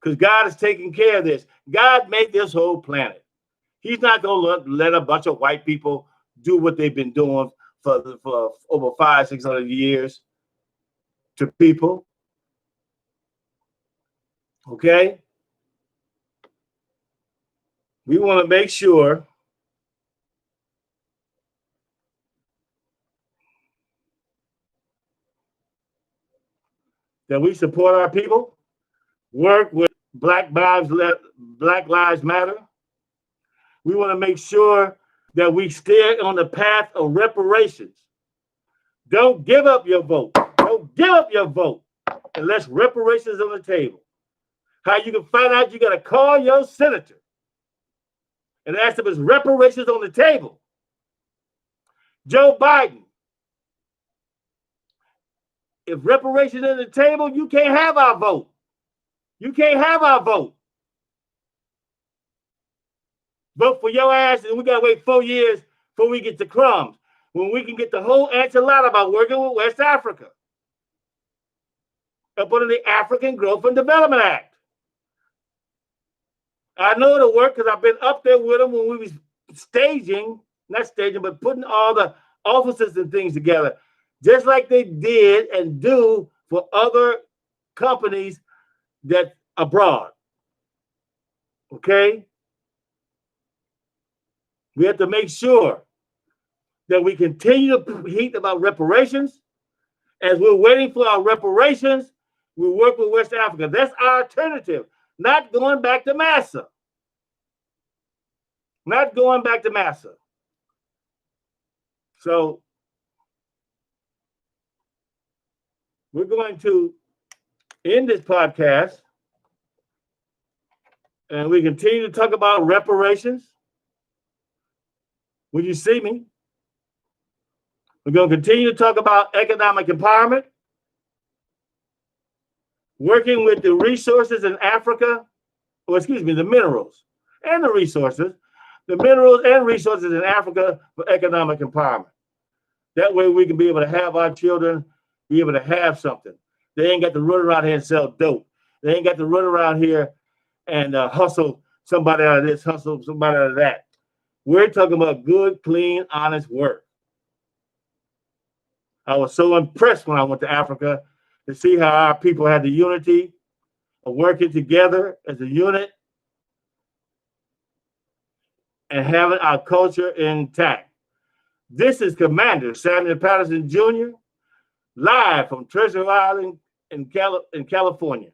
Because God is taking care of this. God made this whole planet. He's not going to let a bunch of white people do what they've been doing for over 500-600 years to people. Okay? We want to make sure that we support our people, work with Black Lives Matter. We want to make sure that we stay on the path of reparations. Don't give up your vote. Don't give up your vote unless reparations on the table. How you can find out, you got to call your senator and ask if it's reparations on the table. Joe Biden, if reparations on the table, you can't have our vote. You can't have our vote. Vote for your ass, and we got to wait 4 years before we get the crumbs. When we can get the whole enchilada about working with West Africa. Up under the African Growth and Development Act. I know it'll work because I've been up there with them when we was but putting all the offices and things together. Just like they did and do for other companies that abroad. Okay? We have to make sure that we continue to heat about reparations. As we're waiting for our reparations, we work with West Africa. That's our alternative. Not going back to Massa. Not going back to Massa. So we're going to end this podcast and we continue to talk about reparations. When you see me, We're going to continue to talk about economic empowerment, working with the resources in Africa, or excuse me, the minerals and the resources, the minerals and resources in Africa for economic empowerment. That way we can be able to have our children be able to have something. They ain't got to run around here and sell dope. They ain't got to run around here and hustle somebody out of this, hustle somebody out of that. We're talking about good, clean, honest work. I was so impressed when I went to Africa to see how our people had the unity of working together as a unit and having our culture intact. This is Commander Samuel Patterson Jr., live from Treasure Island in California.